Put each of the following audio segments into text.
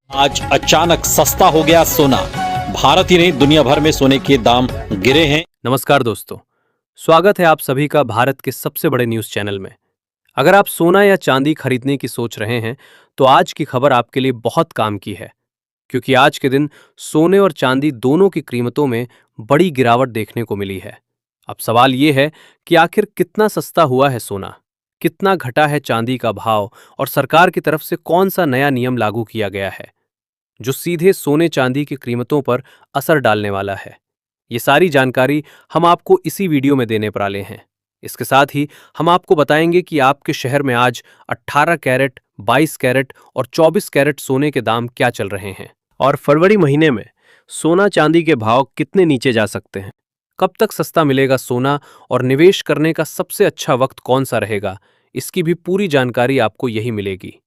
आज अचानक सस्ता हो गया सोना। भारत ही नहीं दुनिया भर में सोने के दाम गिरे हैं। नमस्कार दोस्तों, स्वागत है आप सभी का भारत के सबसे बड़े न्यूज़ चैनल में। अगर आप सोना या चांदी खरीदने की सोच रहे हैं तो आज की खबर आपके लिए बहुत काम की है, क्योंकि आज के दिन सोने और चांदी दोनों की कीमतों में बड़ी गिरावट देखने को मिली है। अब सवाल ये है कि आखिर कितना सस्ता हुआ है सोना, कितना घटा है चांदी का भाव और सरकार की तरफ से कौन सा नया नियम लागू किया गया है जो सीधे सोने चांदी की कीमतों पर असर डालने वाला है। ये सारी जानकारी हम आपको इसी वीडियो में देने पर आले हैं। इसके साथ ही हम आपको बताएंगे कि आपके शहर में आज 18 कैरेट, 22 कैरेट और 24 कैरेट सोने के दाम क्या चल रहे हैं और फरवरी महीने में सोना चांदी के भाव कितने नीचे जा सकते हैं। कब तक सस्ता मिलेगा सोना और निवेश करने का सबसे अच्छा वक्त कौन सा रहेगा, इसकी भी पूरी जानकारी आपको यही मिलेगी।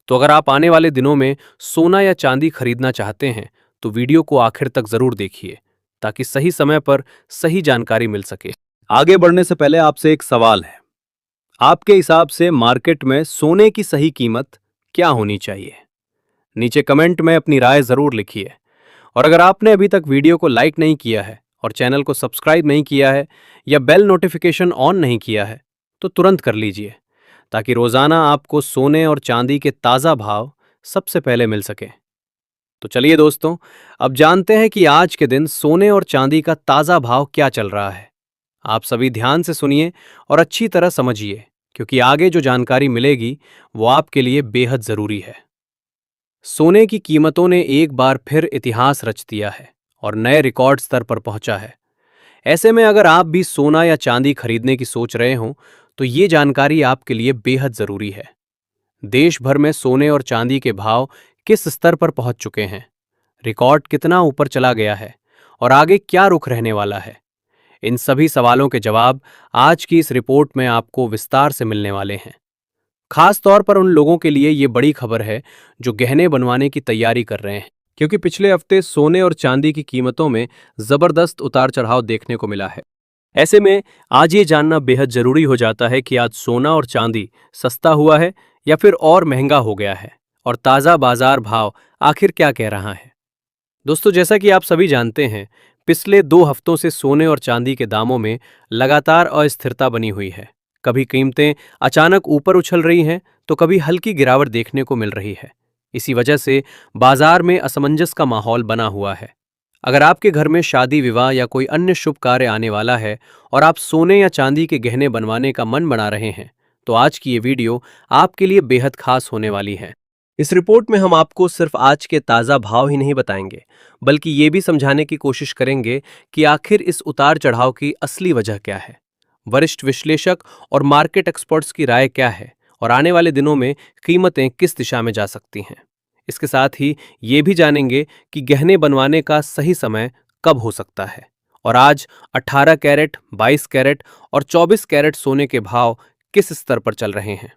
तो अगर आप आने वाले दिनों में सोना या चांदी खरीदना चाहते हैं तो वीडियो को आखिर तक जरूर देखिए, ताकि सही समय पर सही जानकारी मिल सके। आगे बढ़ने से पहले आपसे एक सवाल है, आपके हिसाब से मार्केट में सोने की सही कीमत क्या होनी चाहिए? नीचे कमेंट में अपनी राय जरूर लिखिए। और अगर आपने अभी तक वीडियो को लाइक नहीं किया है और चैनल को सब्सक्राइब नहीं किया है या बेल नोटिफिकेशन ऑन नहीं किया है तो तुरंत कर लीजिए, ताकि रोजाना आपको सोने और चांदी के ताजा भाव सबसे पहले मिल सके। तो चलिए दोस्तों, अब जानते हैं कि आज के दिन सोने और चांदी का ताजा भाव क्या चल रहा है। आप सभी ध्यान से सुनिए और अच्छी तरह समझिए, क्योंकि आगे जो जानकारी मिलेगी वो आपके लिए बेहद जरूरी है। सोने की कीमतों ने एक बार फिर इतिहास रच दिया है और नए रिकॉर्ड स्तर पर पहुंचा है। ऐसे में अगर आप भी सोना या चांदी खरीदने की सोच रहे हों तो ये जानकारी आपके लिए बेहद जरूरी है। देश भर में सोने और चांदी के भाव किस स्तर पर पहुंच चुके हैं, रिकॉर्ड कितना ऊपर चला गया है और आगे क्या रुख रहने वाला है, इन सभी सवालों के जवाब आज की इस रिपोर्ट में आपको विस्तार से मिलने वाले हैं। खास तौर पर उन लोगों के लिए ये बड़ी खबर है जो गहने बनवाने की तैयारी कर रहे हैं, क्योंकि पिछले हफ्ते सोने और चांदी की कीमतों में जबरदस्त उतार चढ़ाव देखने को मिला है। ऐसे में आज ये जानना बेहद जरूरी हो जाता है कि आज सोना और चांदी सस्ता हुआ है या फिर और महंगा हो गया है, और ताज़ा बाजार भाव आखिर क्या कह रहा है। दोस्तों, जैसा कि आप सभी जानते हैं, पिछले 2 हफ्तों से सोने और चांदी के दामों में लगातार अस्थिरता बनी हुई है। कभी कीमतें अचानक ऊपर उछल रही हैं तो कभी हल्की गिरावट देखने को मिल रही है। इसी वजह से बाजार में असमंजस का माहौल बना हुआ है। अगर आपके घर में शादी, विवाह या कोई अन्य शुभ कार्य आने वाला है और आप सोने या चांदी के गहने बनवाने का मन बना रहे हैं तो आज की ये वीडियो आपके लिए बेहद खास होने वाली है। इस रिपोर्ट में हम आपको सिर्फ आज के ताज़ा भाव ही नहीं बताएंगे, बल्कि ये भी समझाने की कोशिश करेंगे कि आखिर इस उतार चढ़ाव की असली वजह क्या है, वरिष्ठ विश्लेषक और मार्केट एक्सपर्ट्स की राय क्या है और आने वाले दिनों में कीमतें किस दिशा में जा सकती हैं। इसके साथ ही ये भी जानेंगे कि गहने बनवाने का सही समय कब हो सकता है और आज 18 कैरेट, 22 कैरेट और 24 कैरेट सोने के भाव किस स्तर पर चल रहे हैं।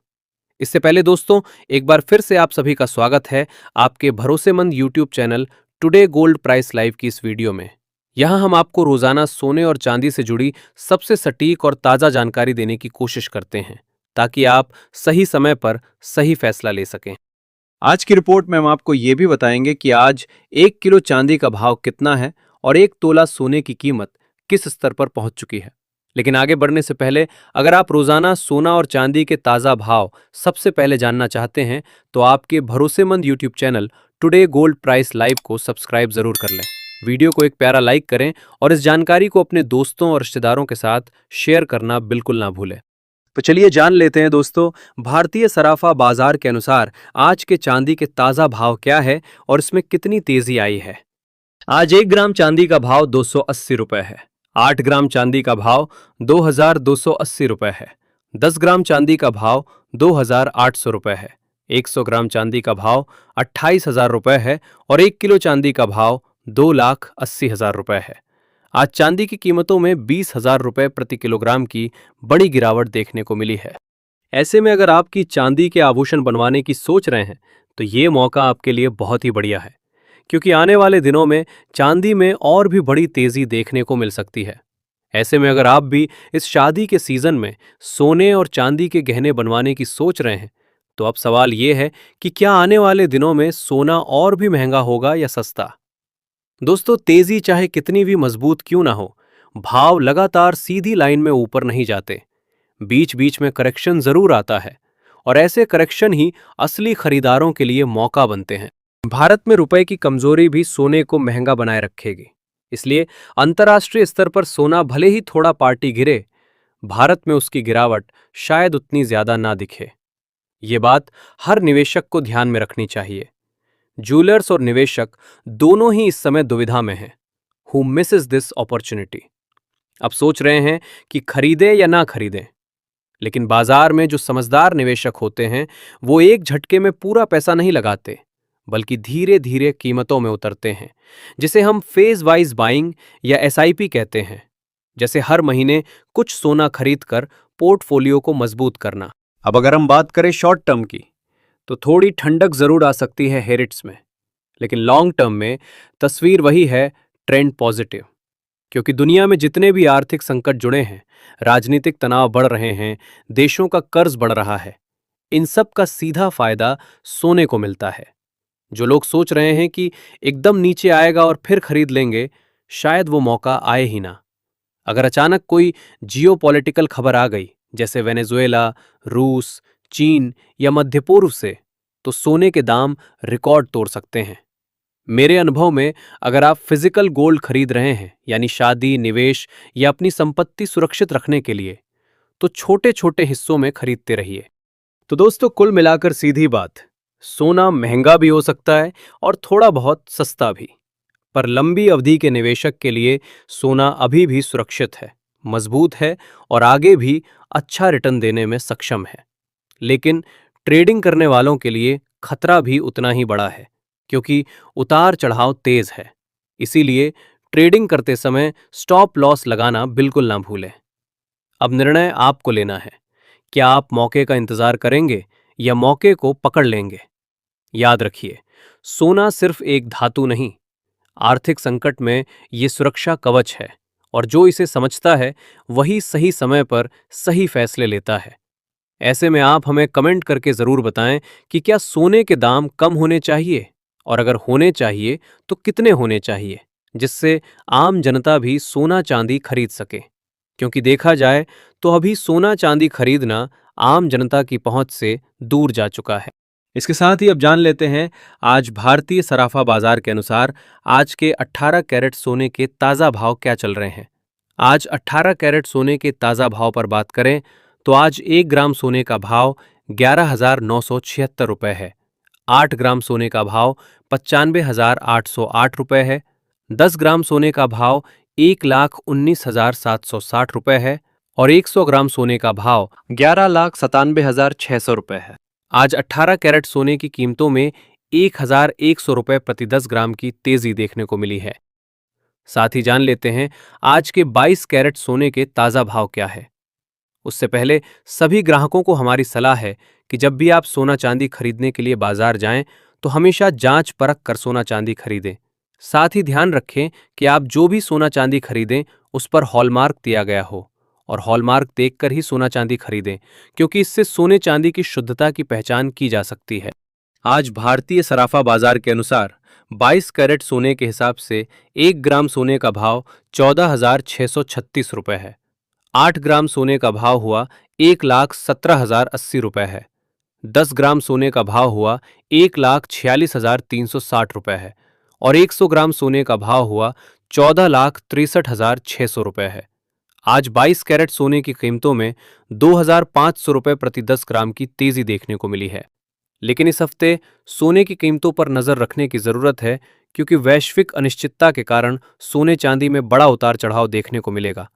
इससे पहले दोस्तों, एक बार फिर से आप सभी का स्वागत है आपके भरोसेमंद YouTube channel today gold price live की इस वीडियो में। यहां हम आपको रोजाना सोने और चांदी से जुड़ी सबसे सटीक और ताज़ा जानकारी देने की कोशिश करते हैं, ताकि आप सही समय पर सही फैसला ले सकें। आज की रिपोर्ट में हम आपको ये भी बताएंगे कि आज 1 किलो चांदी का भाव कितना है और 1 तोला सोने की कीमत किस स्तर पर पहुंच चुकी है। लेकिन आगे बढ़ने से पहले, अगर आप रोजाना सोना और चांदी के ताज़ा भाव सबसे पहले जानना चाहते हैं तो आपके भरोसेमंद YouTube channel today gold price live को सब्सक्राइब जरूर कर लें। वीडियो को एक प्यारा लाइक करें और इस जानकारी को अपने दोस्तों और रिश्तेदारों के साथ शेयर करना बिल्कुल ना भूलें। तो चलिए जान लेते हैं दोस्तों, भारतीय सराफा बाजार के अनुसार आज के चांदी के ताज़ा भाव क्या है और इसमें कितनी तेजी आई है। आज 1 ग्राम चांदी का भाव 280 रुपए है। 8 ग्राम चांदी का भाव 2280 रुपए है। 10 ग्राम चांदी का भाव 2800 रुपए है। 100 ग्राम चांदी का भाव 28,000 रुपए है और 1 किलो चांदी का भाव 2,80,000 रुपए है। आज चांदी की कीमतों में 20,000 रुपए प्रति किलोग्राम की बड़ी गिरावट देखने को मिली है। ऐसे में अगर आपकी चांदी के आभूषण बनवाने की सोच रहे हैं तो ये मौका आपके लिए बहुत ही बढ़िया है, क्योंकि आने वाले दिनों में चांदी में और भी बड़ी तेजी देखने को मिल सकती है। ऐसे में अगर आप भी इस शादी के सीजन में सोने और चांदी के गहने बनवाने की सोच रहे हैं तो अब सवाल ये है कि क्या आने वाले दिनों में सोना और भी महंगा होगा या सस्ता? दोस्तों, तेजी चाहे कितनी भी मजबूत क्यों ना हो, भाव लगातार सीधी लाइन में ऊपर नहीं जाते। बीच बीच में करेक्शन जरूर आता है, और ऐसे करेक्शन ही असली खरीदारों के लिए मौका बनते हैं। भारत में रुपए की कमजोरी भी सोने को महंगा बनाए रखेगी। इसलिए अंतर्राष्ट्रीय स्तर पर सोना भले ही थोड़ा पार्टी गिरे, भारत में उसकी गिरावट शायद उतनी ज्यादा ना दिखे। ये बात हर निवेशक को ध्यान में रखनी चाहिए। ज्वेलर्स और निवेशक दोनों ही इस समय दुविधा में हैं। Who Mrs this opportunity? अब सोच रहे हैं कि खरीदें या ना खरीदें। लेकिन बाजार में जो समझदार निवेशक होते हैं, वो एक झटके में पूरा पैसा नहीं लगाते, बल्कि धीरे धीरे कीमतों में उतरते हैं, जिसे हम फेज वाइज बाइंग या एसआईपी कहते हैं। जैसे हर महीने कुछ सोना खरीदकर पोर्टफोलियो को मजबूत करना। अब अगर हम बात करें शॉर्ट टर्म की, तो थोड़ी ठंडक जरूर आ सकती है हेरिट्स में, लेकिन लॉन्ग टर्म में तस्वीर वही है, ट्रेंड पॉजिटिव। क्योंकि दुनिया में जितने भी आर्थिक संकट जुड़े हैं, राजनीतिक तनाव बढ़ रहे हैं, देशों का कर्ज बढ़ रहा है, इन सब का सीधा फायदा सोने को मिलता है। जो लोग सोच रहे हैं कि एकदम नीचे आएगा और फिर खरीद लेंगे, शायद वो मौका आए ही ना। अगर अचानक कोई जियोपॉलिटिकल खबर आ गई, जैसे वेनेजुएला, रूस, चीन या मध्य पूर्व से, तो सोने के दाम रिकॉर्ड तोड़ सकते हैं। मेरे अनुभव में अगर आप फिजिकल गोल्ड खरीद रहे हैं, यानी शादी, निवेश या अपनी संपत्ति सुरक्षित रखने के लिए, तो छोटे छोटे हिस्सों में खरीदते रहिए। तो दोस्तों, कुल मिलाकर सीधी बात, सोना महंगा भी हो सकता है और थोड़ा बहुत सस्ता भी। पर लंबी अवधि के निवेशक के लिए सोना अभी भी सुरक्षित है, मजबूत है और आगे भी अच्छा रिटर्न देने में सक्षम है। लेकिन ट्रेडिंग करने वालों के लिए खतरा भी उतना ही बड़ा है, क्योंकि उतार चढ़ाव तेज है। इसीलिए ट्रेडिंग करते समय स्टॉप लॉस लगाना बिल्कुल ना भूलें। अब निर्णय आपको लेना है, क्या आप मौके का इंतजार करेंगे या मौके को पकड़ लेंगे? याद रखिए, सोना सिर्फ एक धातु नहीं, आर्थिक संकट में ये सुरक्षा कवच है, और जो इसे समझता है वही सही समय पर सही फैसले लेता है। ऐसे में आप हमें कमेंट करके जरूर बताएं कि क्या सोने के दाम कम होने चाहिए, और अगर होने चाहिए तो कितने होने चाहिए, जिससे आम जनता भी सोना चांदी खरीद सके। क्योंकि देखा जाए तो अभी सोना चांदी खरीदना आम जनता की पहुंच से दूर जा चुका है। इसके साथ ही अब जान लेते हैं आज भारतीय सराफा बाजार के अनुसार आज के 18 कैरेट सोने के ताज़ा भाव क्या चल रहे हैं। आज 18 कैरेट सोने के ताज़ा भाव पर बात करें तो आज 1 ग्राम सोने का भाव 11,976 रुपये है। 8 ग्राम सोने का भाव 95,808 रुपये है। 10 ग्राम सोने का भाव 1,19,760 रुपये है और 100 ग्राम सोने का भाव 11,97,600 रुपये है। आज 18 कैरेट सोने की कीमतों में 1,100 रुपये प्रति 10 ग्राम की तेजी देखने को मिली है। साथ ही जान लेते हैं आज के 22 कैरेट सोने के ताज़ा भाव क्या है। उससे पहले सभी ग्राहकों को हमारी सलाह है कि जब भी आप सोना चांदी खरीदने के लिए बाजार जाएं तो हमेशा जांच परख कर सोना चांदी खरीदें। साथ ही ध्यान रखें कि आप जो भी सोना चांदी खरीदें उस पर हॉलमार्क दिया गया हो, और हॉलमार्क देखकर ही सोना चांदी खरीदें, क्योंकि इससे सोने चांदी की शुद्धता की पहचान की जा सकती है। आज भारतीय सराफा बाजार के अनुसार 22 कैरेट सोने के हिसाब से 1 ग्राम सोने का भाव 14,636 रुपये है। 8 ग्राम सोने का भाव हुआ 1,17,080 रुपये है। 10 ग्राम सोने का भाव हुआ 1,46,360 रुपये है और 100 ग्राम सोने का भाव हुआ 14,63,600 रुपये है। आज 22 कैरेट सोने की कीमतों में 2,500 रुपये प्रति 10 ग्राम की तेजी देखने को मिली है। लेकिन इस हफ्ते सोने की कीमतों पर नजर रखने की जरूरत है, क्योंकि वैश्विक अनिश्चितता के कारण सोने चांदी में बड़ा उतार चढ़ाव देखने को मिलेगा।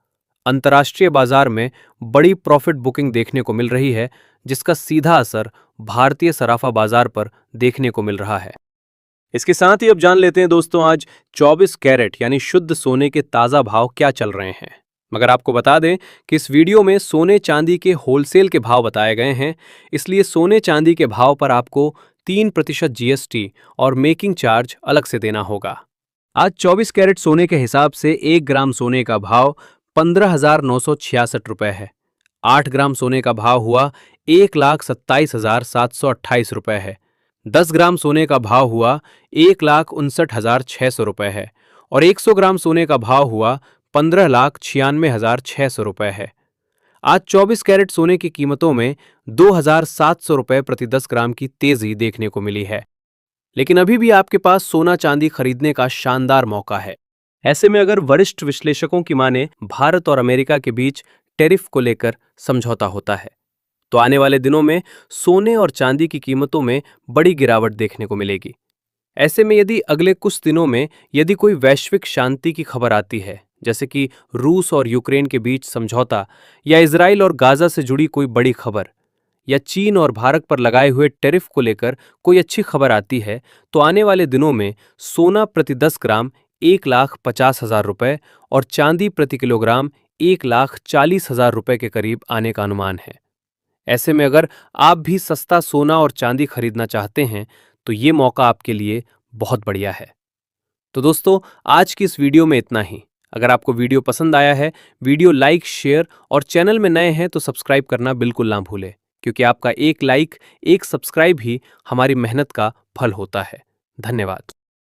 अंतर्राष्ट्रीय बाजार में बड़ी प्रॉफिट बुकिंग देखने को मिल रही है, जिसका सीधा असर भारतीय सराफा बाजार पर देखने को मिल रहा है। इसके साथ ही अब जान लेते हैं दोस्तों आज 24 कैरेट यानी शुद्ध सोने के ताज़ा भाव क्या चल रहे हैं। मगर आपको बता दें कि इस वीडियो में सोने चांदी के होलसेल के भाव बताए गए हैं, इसलिए सोने चांदी के भाव पर आपको 3% जीएसटी और मेकिंग चार्ज अलग से देना होगा। आज 24 कैरेट सोने के हिसाब से 1 ग्राम सोने का भाव 15,966 रुपये है। 8 ग्राम सोने का भाव हुआ 1,27,728 रुपए है। 10 ग्राम सोने का भाव हुआ 1,59,600 रुपए है और 100 ग्राम सोने का भाव हुआ 15,96,600 रुपए है। आज 24 कैरेट सोने की कीमतों में 2,700 रुपए प्रति 10 ग्राम की तेजी देखने को मिली है। लेकिन अभी भी आपके पास सोना चांदी खरीदने का शानदार मौका है। ऐसे में अगर वरिष्ठ विश्लेषकों की माने भारत और अमेरिका के बीच टैरिफ को लेकर समझौता होता है तो आने वाले दिनों में सोने और चांदी की कीमतों में बड़ी गिरावट देखने को मिलेगी। ऐसे में यदि अगले कुछ दिनों में यदि कोई वैश्विक शांति की खबर आती है, जैसे कि रूस और यूक्रेन के बीच समझौता या इजराइल और गाजा से जुड़ी कोई बड़ी खबर या चीन और भारत पर लगाए हुए टैरिफ को लेकर कोई अच्छी खबर आती है, तो आने वाले दिनों में सोना प्रति 10 ग्राम 1,50,000 रुपए और चांदी प्रति किलोग्राम 1,40,000 रुपए के करीब आने का अनुमान है। ऐसे में अगर आप भी सस्ता सोना और चांदी खरीदना चाहते हैं तो ये मौका आपके लिए बहुत बढ़िया है। तो दोस्तों, आज की इस वीडियो में इतना ही। अगर आपको वीडियो पसंद आया है, वीडियो लाइक, शेयर और चैनल में नए हैं तो सब्सक्राइब करना बिल्कुल ना भूलें, क्योंकि आपका एक लाइक, एक सब्सक्राइब ही हमारी मेहनत का फल होता है। धन्यवाद।